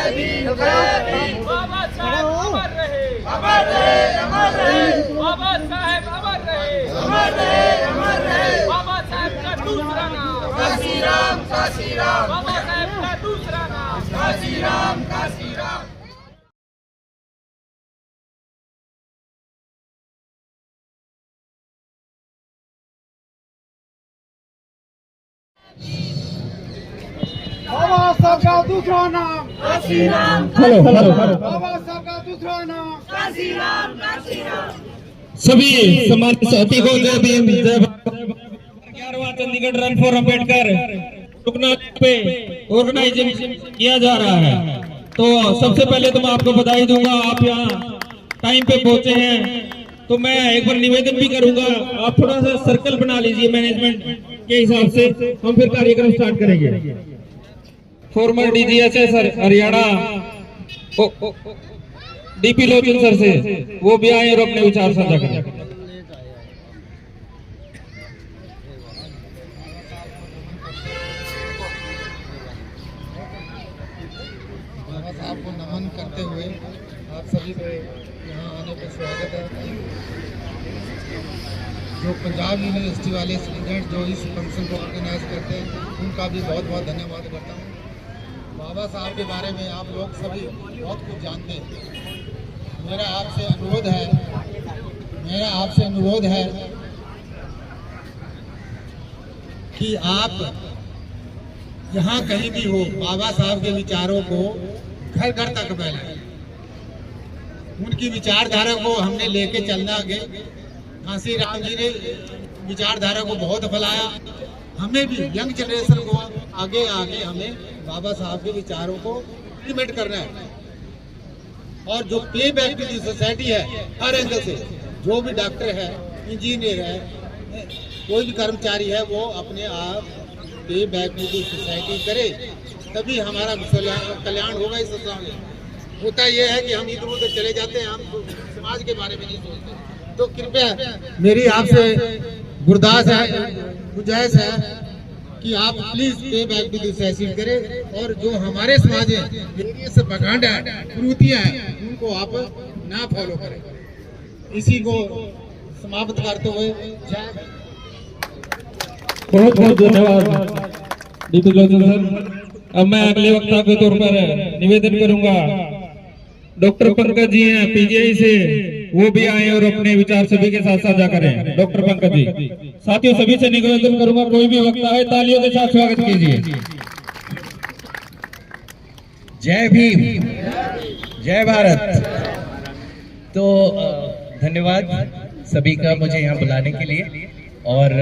बाबा साहेब अमर रहे, अमर रहे, अमर रहे। बाबा साहेब अमर रहे, अमर रहे, अमर रहे। बाबा साहेब का दूसरा नाम काशी राम, काशी राम। बाबा साहेब का दूसरा नाम काशी राम, काशी राम। बाबा साहब का दूसरा नाम काशी राम, हेलो हेलो बाबा साहब का दूसरा नाम काशी राम, काशी राम। सभी सम्मानित साथी को जय भीम जय भारत। 11वां चंडीगढ़ रन फॉर अम्बेडकर रुकना पे ऑर्गेनाइजिंग किया जा रहा है। तो सबसे पहले तो मैं आपको बधाई दूंगा, आप यहाँ टाइम पे पहुंचे हैं। तो मैं एक बार निवेदन भी करूंगा, आप थोड़ा सा सर्कल बना लीजिए मैनेजमेंट के हिसाब से, हम फिर कार्यक्रम स्टार्ट करेंगे। फॉर्मर डीजीएचएस हरियाणा डीपी लोचन सर से वो भी आए और अपने विचार साझा करें। बाबा साहब को नमन करते हुए आप सभी को यहाँ आने पर स्वागत है। जो पंजाब यूनिवर्सिटी वाले स्टूडेंट जो इस फंक्शन को ऑर्गेनाइज करते हैं उनका भी बहुत बहुत धन्यवाद करता हूँ। बाबा साहब के बारे में आप लोग सभी बहुत कुछ जानते हैं। मेरा आपसे अनुरोध है कि आप जहाँ कहीं भी हो बाबा साहब के विचारों को घर घर तक फैलाएं। उनकी विचारधारा को हमने लेके चलना आगे। काशी राम जी ने विचारधारा को बहुत फैलाया, हमें भी यंग जनरेशन को आगे आगे हमें बाबा साहब के विचारों को इम्प्लीमेंट करना है। और जो पे बैक टू दी सोसाइटी है, हर एंगल से जो भी डॉक्टर है, इंजीनियर है, कोई भी कर्मचारी है, वो अपने आप पे बैक टू दी सोसाइटी करे, तभी हमारा कल्याण होगा। इस समाज में होता यह है कि हम इधर उधर चले जाते हैं, हम समाज के बारे में नहीं सोचते। तो कृपया मेरी आपसे गुजारिश है कि आप please pay back to the society करें, और जो हमारे समाज में से बगांड है, कुरीतियां हैं, उनको आप ना फॉलो करें। इसी को समाप्त करते हुए बहुत बहुत धन्यवाद डीपी लोचन सर। अब मैं अगले वक्ता के तौर पर निवेदन करूंगा, डॉक्टर पंकज जी हैं पीजीआई से, वो भी आए और अपने विचार सभी के साथ साझा करें। डॉक्टर पंकज जी, साथियों सभी से निवेदन करूंगा, कोई भी वक्ता है तालियों के साथ स्वागत कीजिए। जय भीम जय भारत। तो धन्यवाद सभी का मुझे यहाँ बुलाने के लिए। और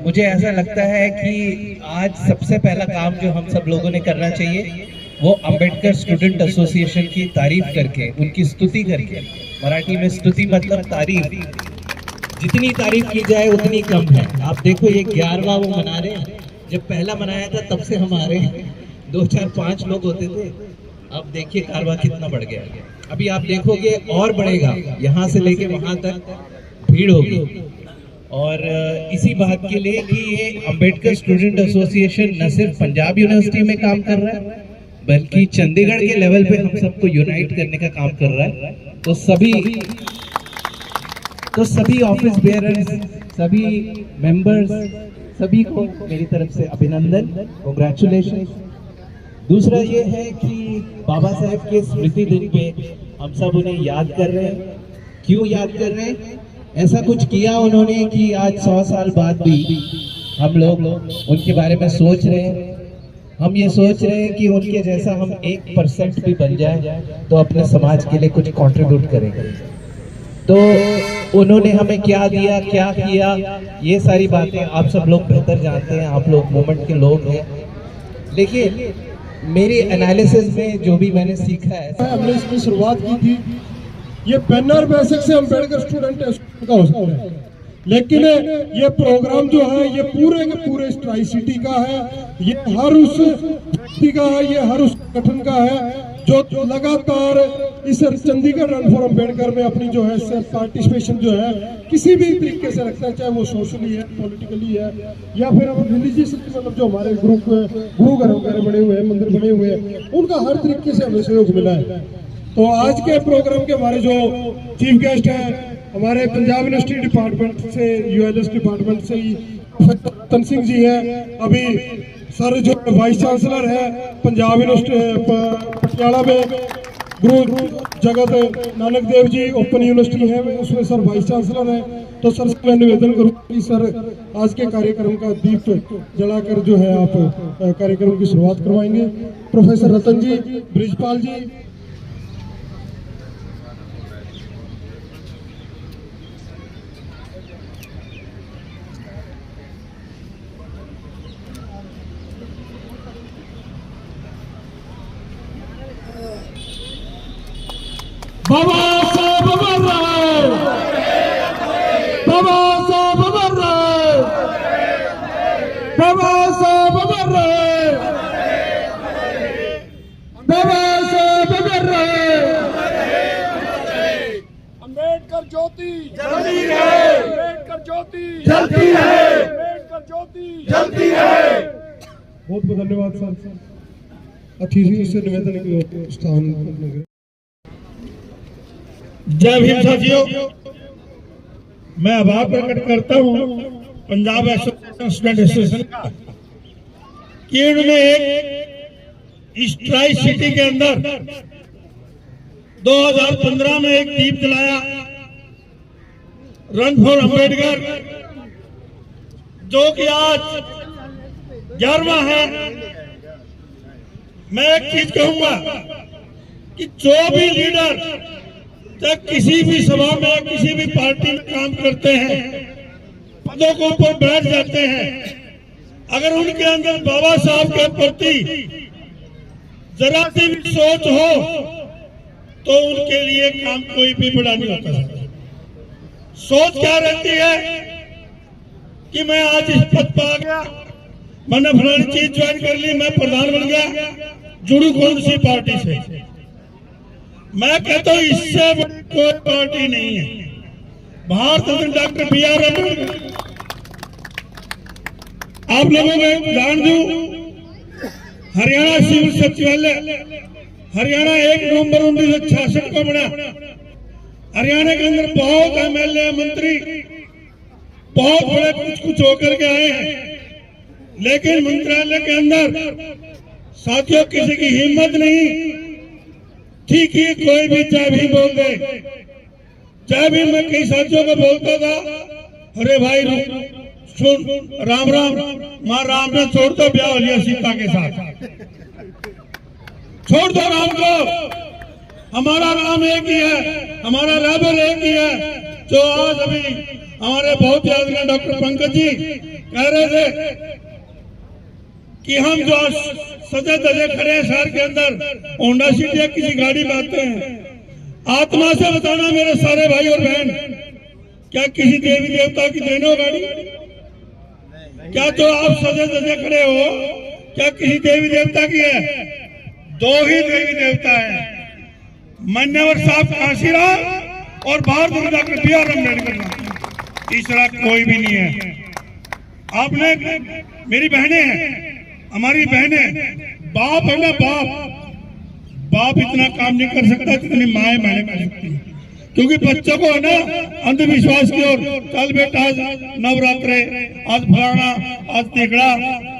मुझे ऐसा लगता है कि आज सबसे पहला काम जो हम सब लोगों ने करना चाहिए वो अंबेडकर स्टूडेंट एसोसिएशन की तारीफ करके, उनकी स्तुति करके, मराठी में स्तुति मतलब तारीफ, जितनी तारीफ की जाए उतनी कम है। आप देखो ये 11वां वो मना रहे हैं, जब पहला मनाया था तब से हमारे 2 4 5 लोग होते थे, अब देखिए कारवा कितना बढ़ गया। अभी आप देखोगे और बढ़ेगा, यहाँ से लेके वहां तक भीड़ होगी। और इसी बात के लिए कि ये अंबेडकर स्टूडेंट एसोसिएशन न सिर्फ पंजाब यूनिवर्सिटी में काम कर रहा है, बल्कि चंडीगढ़ के लेवल पे हम सबको यूनाइट करने का काम कर रहा है। तो सभी ऑफिस बेयरर्स, सभी मेंबर्स, सभी को मेरी तरफ से अभिनंदन, कांग्रेचुलेशन। दूसरा ये है कि बाबा साहेब के स्मृति दिन पे हम सब उन्हें याद कर रहे हैं। क्यों याद कर रहे हैं? ऐसा कुछ किया उन्होंने कि आज 100 साल बाद भी हम लोग उनके बारे में सोच रहे हैं। हम ये सोच रहे हैं कि उनके जैसा हम 1% भी बन जाए तो अपने समाज के लिए कुछ कंट्रीब्यूट करेंगे। तो उन्होंने हमें क्या दिया, क्या किया, ये सारी बातें आप सब लोग बेहतर जानते हैं, आप लोग मूवमेंट के लोग हैं। देखिए मेरी एनालिसिस में जो भी मैंने सीखा है, हमने इसकी शुरुआत की थी, ये बैनर बेसिक से अम्बेडकर स्टूडेंट का हो सकता है, लेकिन ये प्रोग्राम जो है ये पूरे के पूरे ट्राई सिटी का है, ये हर उस व्यक्ति का है, ये हर उस संगठन का है जो लगातार इस चंडीगढ़ रन फॉर अम्बेडकर में अपनी जो है पार्टिसिपेशन जो है किसी भी तरीके से रखता है, चाहे वो सोशली है, पॉलिटिकली है, या फिर हम रिलीजियस मतलब जो हमारे गुरु घर वगैरह बने हुए हैं, मंदिर बने हुए हैं, उनका हर तरीके से हमें सहयोग मिला है। तो आज के प्रोग्राम के हमारे जो चीफ गेस्ट हैं हमारे पंजाब यूनिवर्सिटी डिपार्टमेंट से, यूएलएस डिपार्टमेंट से ही रतन सिंह जी हैं, अभी सर जो वाइस चांसलर है पंजाब यूनिवर्सिटी पटियाला में, गुरु जगत नानक देव जी ओपन यूनिवर्सिटी है उसमें सर वाइस चांसलर है। तो सर से मैं निवेदन करूँगा कि सर आज के कार्यक्रम का दीप जलाकर जो है आप कार्यक्रम की शुरुआत करवाएंगे। प्रोफेसर रतन जी, ब्रिजपाल जी, बाबा साहब अमर रहे, बाबा साहब अमर रहे, बाबा साहब अमर रहे, बाबा साहब अमर रहे। अम्बेडकर ज्योति जलती रहे, अम्बेडकर ज्योति जलती रहे, अम्बेडकर ज्योति जलती रहे। बहुत बहुत धन्यवाद सर। अतिथि से निवेदन स्थान। जय भीम साथियों, मैं आभार प्रकट करता हूं पंजाब एसोसिएशन स्टूडेंट एसोसिएशन का कि उन्होंने एक इस ट्राई सिटी के अंदर 2015 में एक दीप जलाया, रन फॉर अम्बेडकर, जो कि आज 11वां है। मैं एक चीज कहूंगा कि जो भी लीडर जब किसी भी सभा में किसी भी पार्टी में काम करते हैं, पदों के ऊपर बैठ जाते हैं, अगर उनके अंदर बाबा साहब के प्रति जरा सी भी सोच हो तो उनके लिए काम कोई भी बड़ा नहीं होता। सोच क्या रहती है कि मैं आज इस पद पर आ गया, मैंने फलानी चीज ज्वाइन कर ली, मैं प्रधान बन गया, जुड़ू कौन सी पार्टी से। मैं कहता हूं इससे बड़ी कोई पार्टी नहीं है। भारत रत्न डॉक्टर BR अम्बेडकर, आप लोगों में जान दूं, हरियाणा सिविल सचिवालय हरियाणा 1 नवंबर 1966 को बना। हरियाणा के अंदर बहुत MLA मंत्री बहुत बड़े कुछ होकर के आए हैं, लेकिन मंत्रालय के अंदर साथियों किसी की हिम्मत नहीं ठीक ही कोई भी जय भीम बोल दे। जय भीम में कई साथियों को बोलता था, अरे भाई सुन, राम राम, मां राम ने छोड़ दो, ब्याह हो लिया सीता के साथ, छोड़ दो राम को, हमारा राम एक ही है, हमारा रेबल एक ही है। जो आज अभी हमारे बहुत यादगार डॉक्टर पंकज जी कह रहे थे कि हम जो सजे धजे खड़े हैं शहर के अंदर, होंडा सिटी या किसी गाड़ी में आते हैं, आत्मा से बताना मेरे सारे भाई और बहन, क्या किसी देवी देवता की देन हो गाड़ी? क्या जो आप सजे धजे खड़े हो क्या किसी देवी देवता की है? 2 ही देवी देवता है, मान्यवर साहब कांशीराम और भारत रत्न डॉक्टर BR अम्बेडकर, तीसरा कोई भी नहीं है। आपने, मेरी बहनें हैं, हमारी बहनें, बाप है ना बाप इतना काम नहीं कर सकता जितनी माएं बहनें कर सकती हैं, क्योंकि बच्चों को है ना अंधविश्वास की ओर, कल बेटा आज नवरात्रे, आज फलाना, आज तिगड़ा,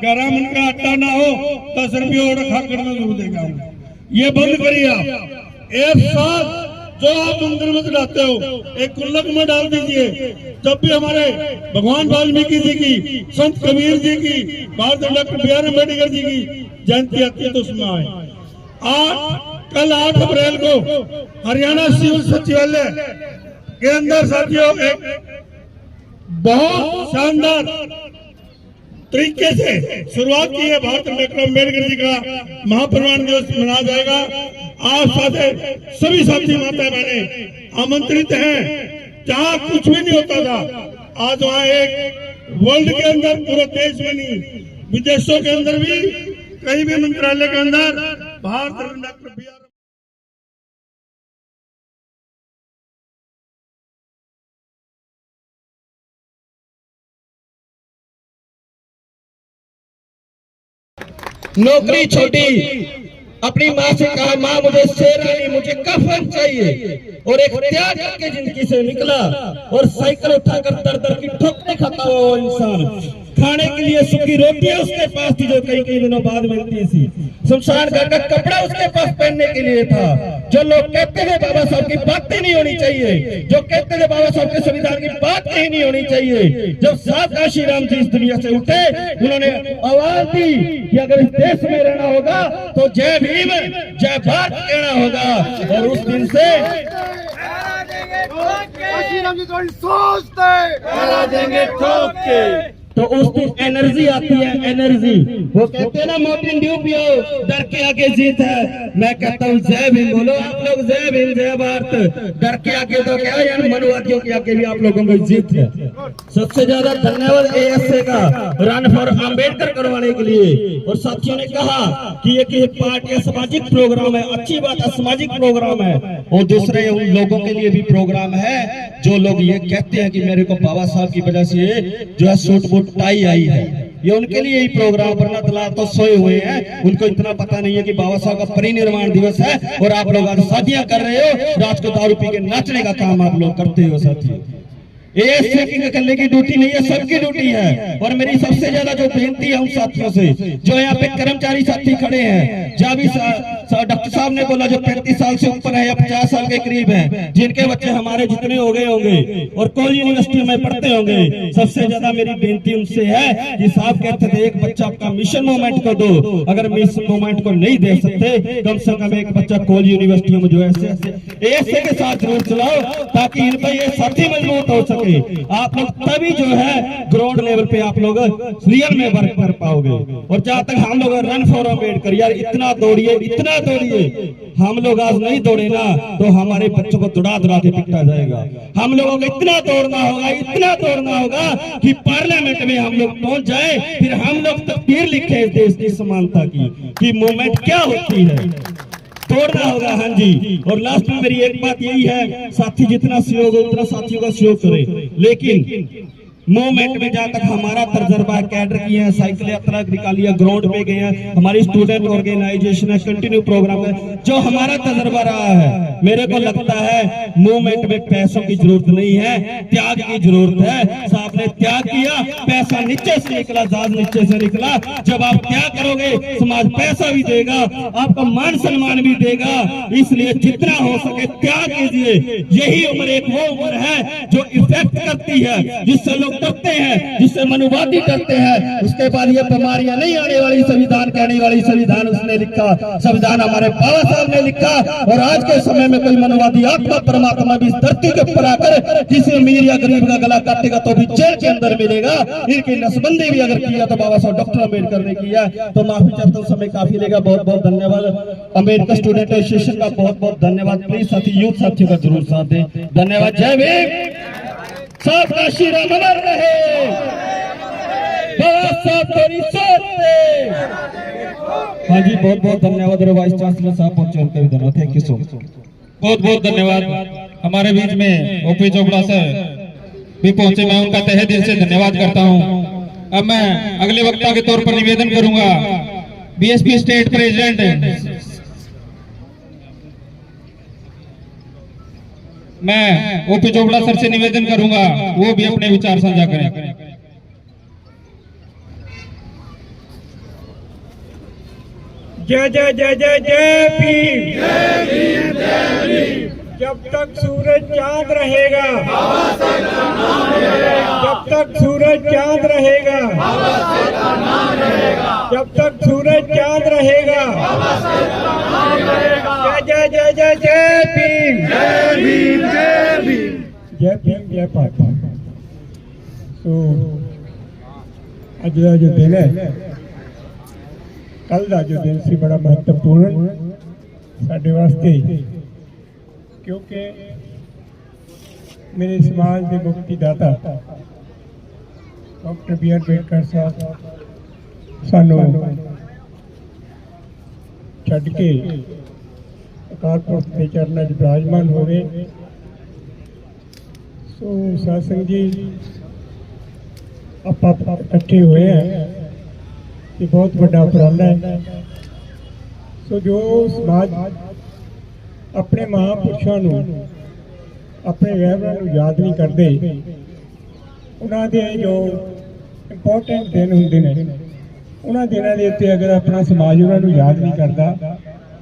गरा मन का आटा ना हो 10 रुपये और खा कर मैं जरूर देगा। ये बंद करिए आप। एक साथ जो आप मंदिर में चढ़ाते हो एक गुल्लक में डाल दीजिए। जब भी हमारे भगवान वाल्मीकि जी की, संत कबीर जी की, भारत डॉक्टर BR अम्बेडकर जी की जयंती आती है तो उसमें आए। कल 8 अप्रैल को हरियाणा सिविल सचिवालय के अंदर साथियों एक बहुत शानदार तरीके से शुरुआत की है। भारत डॉक्टर अम्बेडकर जी का महापरिनिर्वाण दिवस मनाया जाएगा। आप साथे सभी साथी माता बहने आमंत्रित हैं। जहाँ कुछ भी नहीं होता था, आज वहाँ एक वर्ल्ड के अंदर, पूरे देश में नहीं, विदेशों के अंदर भी, कहीं भी मंत्रालय के अंदर भारत डॉक्टर BR नौकरी छोड़ी, अपनी माँ से कहा माँ मुझे शेरवानी, मुझे कफन चाहिए, और एक त्याग करके जिंदगी से निकला और साइकिल उठाकर दर दर की ठोकरें खाता हुआ वो इंसान, खाने के लिए सूखी रोटियां उसके पास थी जो कई दिनों बाद मिलती थी, शमशान घर का कपड़ा उसके पास पहनने के लिए था। जो लोग कहते थे बाबा साहब की बातें नहीं होनी चाहिए, जो कहते थे बाबा साहब के संविधान की बात कहीं नहीं होनी चाहिए, जब सात काशीराम जी इस दुनिया से उठे उन्होंने आवाज दी कि अगर इस देश में रहना होगा तो जय भीम जय भारत कहना होगा। और उस दिन से काशीराम जी थोड़ी सोचते देंगे ठोक के। तो उस दिन एनर्जी आती है, एनर्जी। वो कहते हैं ना मोर्टिन ड्यू पियो, डर के आगे जीत है। मैं कहता हूँ जय भीम बोलो आप लोग, जय भीम जय भारत। डर के आगे तो क्या यार, मनुवादियों के आगे भी आप लोगों को जीत है। सबसे ज्यादा धन्यवाद एएसए का रन फॉर अम्बेडकर करवाने के लिए। और साथियों ने कहा कि ये पार्टी सामाजिक प्रोग्राम है, अच्छी बात है, सामाजिक प्रोग्राम है। और दूसरे उन लोगों के लिए भी प्रोग्राम है जो लोग ये कहते हैं कि मेरे को बाबा साहब की वजह से जो है सूट बूट टाई आई है, ये उनके लिए ही प्रोग्राम। वरना दलाल तो सोए हुए हैं, उनको इतना पता नहीं है कि बाबा साहब का परिनिर्वाण दिवस है और आप लोग आज शादियां कर रहे हो, रात को दारू पी के नाचने का काम आप लोग करते हो। साथियों एएसए की करने की ड्यूटी नहीं है, सबकी ड्यूटी है। और मेरी सबसे ज्यादा जो बेनती है उन साथियों से जो यहाँ पे कर्मचारी साथी खड़े हैं, जहाँ भी डॉक्टर साहब ने बोला जो 35 साल से ऊपर है या 50 साल के करीब हैं, जिनके बच्चे हमारे जितने हो गए होंगे और कॉलेज यूनिवर्सिटी में पढ़ते होंगे, सबसे ज्यादा मेरी बेनती उनसे है कि साहब कहते थे एक बच्चा आपका मिशन मूवमेंट को दो, अगर मिशन मूवमेंट को नहीं दे सकते कम से कम एक बच्चा कॉलेज यूनिवर्सिटी में जो है ऐसे के साथ जरूर चलाओ, ताकि इन पर ये साथी मजबूत हो सके। आप लोग तभी जो है ग्राउंड लेवल पे आप लोग रियल में वर्क कर पाओगे। और जहां तक हम लोग रन फॉर अम्बेडकर, यार इतना दौड़िए, इतना दौड़िए, हम लोग आज नहीं दौड़े ना तो हमारे बच्चों को दौड़ा दौड़ा के पिटा जाएगा। हम लोगों को इतना दौड़ना होगा, इतना दौड़ना होगा कि पार्लियामेंट में हम लोग पहुंच जाए, फिर हम लोग तकदीर लिखे इस देश की समानता की कि मूवमेंट क्या होती है, तोड़ना होगा। हाँ जी। और लास्ट में मेरी एक बात यही है, साथी जितना सहयोग हो उतना साथियों का सहयोग करें, लेकिन मूवमेंट में जहाँ तक हमारा तजर्बा है, कैडर किए हैं, साइकिल यात्रा निकाली है, ग्राउंड पे गए हैं, हमारी स्टूडेंट ऑर्गेनाइजेशन है, कंटिन्यू प्रोग्राम है, जो हमारा तजर्बा रहा है, मेरे को लगता है मूवमेंट में पैसों की जरूरत नहीं है, त्याग की जरूरत है। साहब ने त्याग किया, पैसा नीचे से निकला, जहाज नीचे से निकला। जब आप त्याग करोगे समाज पैसा भी देगा, आपका मान सम्मान भी देगा। इसलिए जितना हो सके त्याग कीजिए। यही उम्र एक वो उम्र है जो इफेक्ट करती है, जिससे लोग डरते हैं, जिससे मनुवादी डरते हैं। उसके बाद ये बीमारियां नहीं आने वाली, संविधान कहने वाली संविधान उसने लिखा, संविधान हमारे बाबा साहब ने लिखा। और आज के समय में कोई मनुवादी आत्मा परमात्मा भी इस धरती के ऊपर आकर किसी अमीर या गरीब का गला काटेगा तो भी जेल के अंदर मिलेगा। इनकी नसबंदी भी अगर किया तो बाबा साहब डॉक्टर अम्बेडकर ने किया। तो माफी चाहता हूँ, समय काफी लेगा। बहुत बहुत धन्यवाद। अम्बेडकर स्टूडेंट एसोसिएशन का बहुत बहुत धन्यवाद। प्लीज साथी यूथ साथियों का जरूर साथ दें। धन्यवाद। जय भीम। साहब काशीराम अमर रहे, बाबा साहब तेरी सोच पे। हाँ जी, बहुत बहुत धन्यवाद। वाइस चांसलर साहब पहुंचे, उनका भी धन्यवाद। Thank you so much. बहुत बहुत धन्यवाद। हमारे बीच में ओपी चोपड़ा सर भी पहुंचे, मैं उनका तहे दिल से धन्यवाद करता हूं। अब मैं अगले वक्ता के तौर पर निवेदन करूंगा बीएसपी स्टेट प्रेसिडेंट, मैं ओपी चोपड़ा सर से निवेदन करूंगा वो भी अपने विचार साझा करें। जय जय जय जय जय भीम। जब तक सूरज चांद रहेगा, जब तक सूरज चांद रहेगा, जब तक सूरज चांद रहेगा, जय जय जय जय जय भीम। जय भीम जय भीम जय भीम जय भारत। तो आज जो दिन है, कल का जो दिन से बड़ा महत्वपूर्ण साडे वास्ते, क्योंकि मेरे समाज के मुक्तिदाता डॉक्टर बी आर अम्बेडकर साहब सानू छड्ड के अकाल पुरख के चरणों में विराजमान हो गए। सो सत्संग जी आप इकट्ठे हुए हैं ये बहुत बड़ा उपराला है। सो जो समाज अपने महापुरुषों ਨੂੰ अपने वैभवां ਨੂੰ याद नहीं करते, उन्हां दे जो इंपोर्टेंट दिन होंदे ने उन्हां दिनां दे उत्ते अगर अपना समाज उन्हां ਨੂੰ याद नहीं करता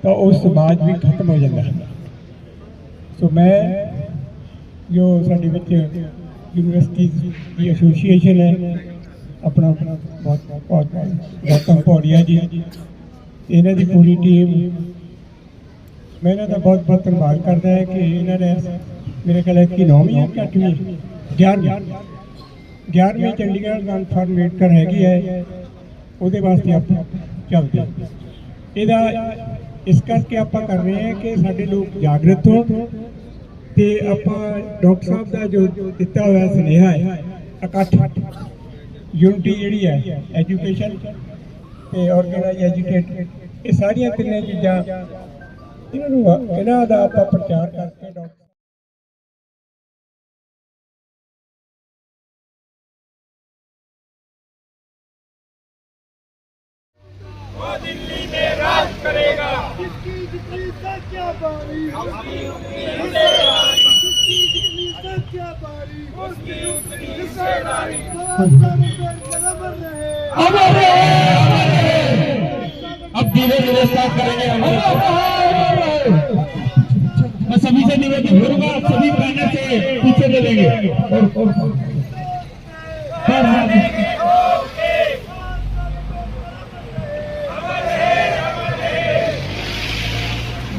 तो उस समाज भी खत्म हो जाता है। सो मैं जो साडी विच यूनिवर्सिटी की एसोसीएशन है अपना बहुत गौतम पौड़िया जी इन्हां दी पूरी टीम मैं इन्हां दा बहुत बहुत धन्यवाद करदा है कि इन्होंने मेरे ख्याल की 9वीं है कि 8वीं 11वीं चंडीगढ़ रन फॉर अम्बेडकर हैगी है ਉਹਦੇ ਵਾਸਤੇ ਆਪਾਂ ਚੱਲਦੇ ਹਾਂ। ਇਹਦਾ ਇਸ ਕਰਕੇ ਆਪਾਂ ਕਰ ਰਹੇ ਹਾਂ ਕਿ ਸਾਡੇ ਲੋਕ ਜਾਗਰਤ ਹੋਣ ਤੇ ਆਪਾਂ ਡਾਕਟਰ ਸਾਹਿਬ ਦਾ ਜੋ ਦਿੱਤਾ ਹੋਇਆ ਸੁਨੇਹਾ ਹੈ ਇਕੱਠ यूनिटी जी है एजुकेशन ते ऑर्गेनाइज एजुकेट ये सारिया तीनों चीज़ा इन्हों का आप प्रचार करके डॉक्टर वो दिल्ली में राज करेगा, किसकी जितनी संख्या बारी, उसकी उतनी हिस्सेदारी, किसकी जितनी संख्या बारी, उसकी उतनी हिस्सेदारी। अमर रहे, अमर रहे। अब धीरे धीरे स्टार्ट करेंगे हम। मैं सभी से निवेदन करूंगा, आप सभी पैनल से पीछे चलेंगे।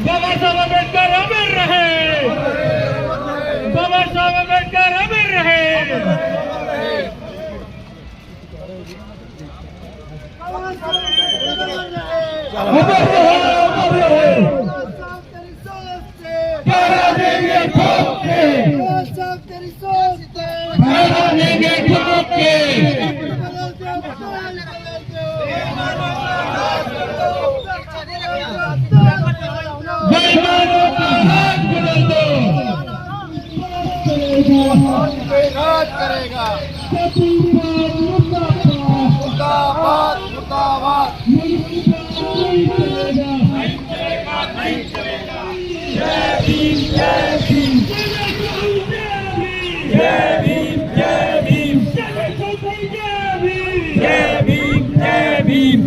बाबा साहब अम्बेडकर अमर रहे, बाबा साहब अम्बेडकर अमर रहे। राज करेगा, मुर्दाबाद मुर्दाबाद। नहीं चलेगा। जय भीम जय भीम जय भीम जय भीम जय भीम जय भीम जय भीम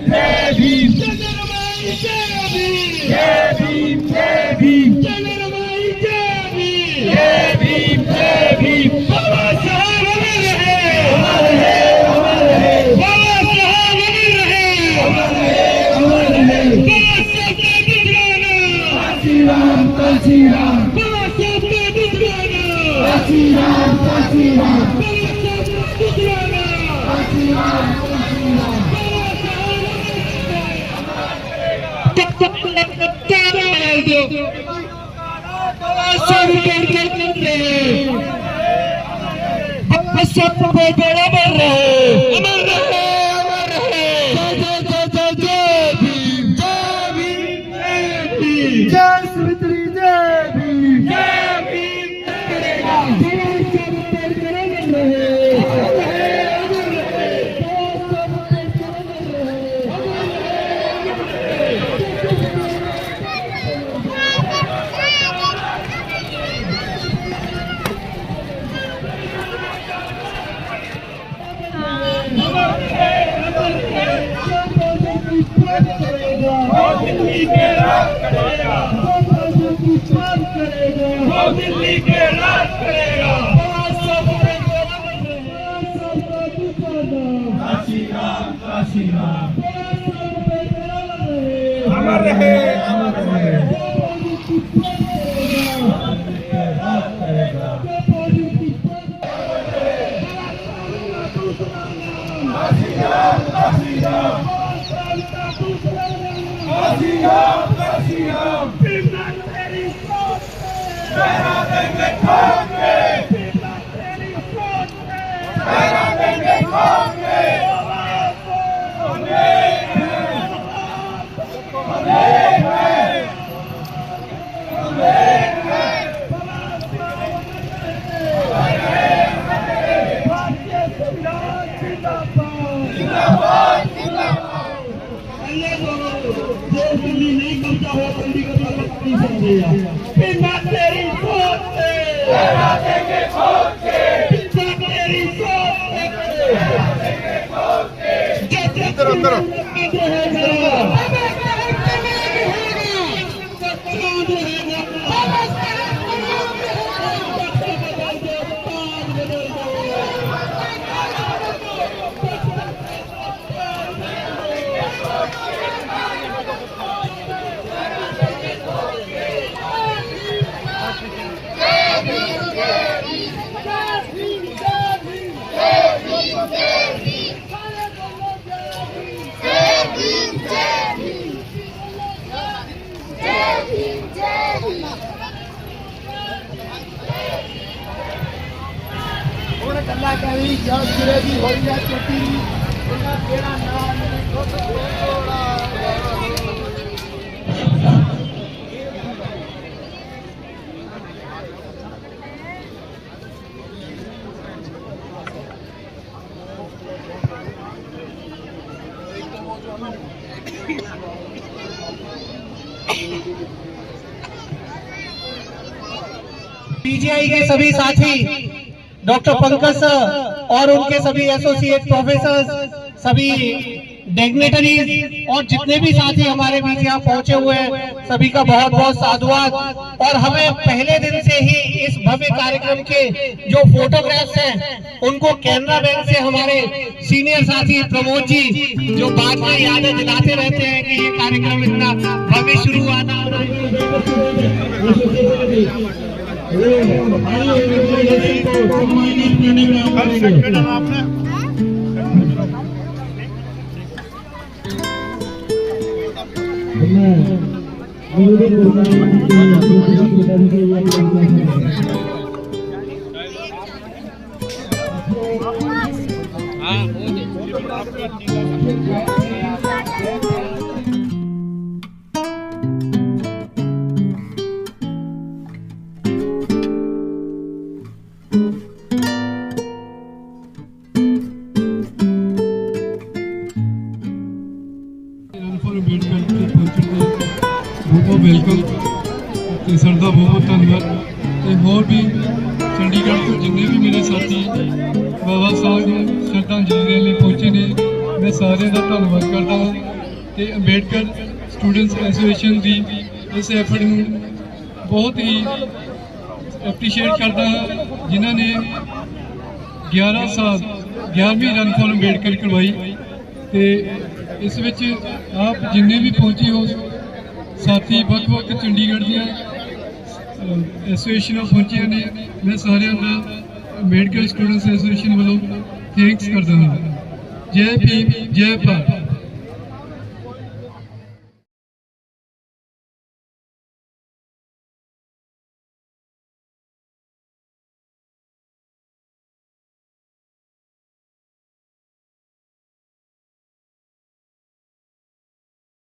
जय भीम जय भीम जय भीम जय भीम जय भीम। बाबा साहब अमर रहे, अमर रहे, बाबा साहब अमर रहे, अमर रहे, अमर रहे। बाबा साहब का दुश्मन काशी राम, काशी राम, बाबा साहब का दुश्मन काशी राम, काशी राम, बाबा साहब का दुश्मन काशी राम, काशी राम, बाबा साहब सबको बराबर रहे, अमर रहे, अमर रहे। जय जय जय जय भीम, जय भीम जय भीम, जय श्री जय भीम, जय भीम करेगा। दिल्ली के राज करेगा, वो दिल्ली के राज करेगा। काशी राम, काशी राम, अमर रहे, अमर रहे। काशी राम, काशी राम, काशी राम, काशी राम। लहरा देंगे ठोक के, लहरा देंगे ठोक के। भारतीय संविधान बिना तेरी सोच से लहरा देंगे ठोक के, बिना तेरी सोच से उधर उधर कहीं जब गिरेगी हो जाए चोटी तेरा नाम पीजीआई के सभी साथी डॉक्टर पंकज सर और उनके सभी एसोसिएट प्रोफेसर, सभी डिग्नेटरीज और जितने भी साथी हमारे बीच यहाँ पहुंचे हुए हैं, सभी का बहुत बहुत साधुवाद। और हमें पहले दिन से ही इस भव्य कार्यक्रम के जो फोटोग्राफ्स हैं उनको कैनरा बैंक से हमारे सीनियर साथी प्रमोद जी जो बाद में यादें दिलाते रहते हैं कि ये कार्यक्रम इतना भव्य शुरू हुआ था। वेलकम तो सरदा बहुत धन्यवाद। होर भी चंडीगढ़ तो जिन्हें भी मेरे साथी बाबा साहब को श्रद्धांजलि देने लिए पहुंचे ने, मैं सारे का धन्यवाद करता हूँ कि अंबेडकर स्टूडेंट्स एसोसीएशन की इस एफर्ट में बहुत ही एप्रीशिएट करता है, जिन्होंने 11 साल 11वीं रन फॉर अंबेडकर करवाई। तो इस विच आप जिन्हें भी पहुंचे हो साथी ਵੱਖ-ਵੱਖ चंडीगढ़ ਦੀਆਂ एसोसीएशन पहुंचे ने, मैं सारे का अंबेडकर स्टूडेंट्स एसोसीएशन वालों थैंक्स करता हूँ। जय भीम जय भारत।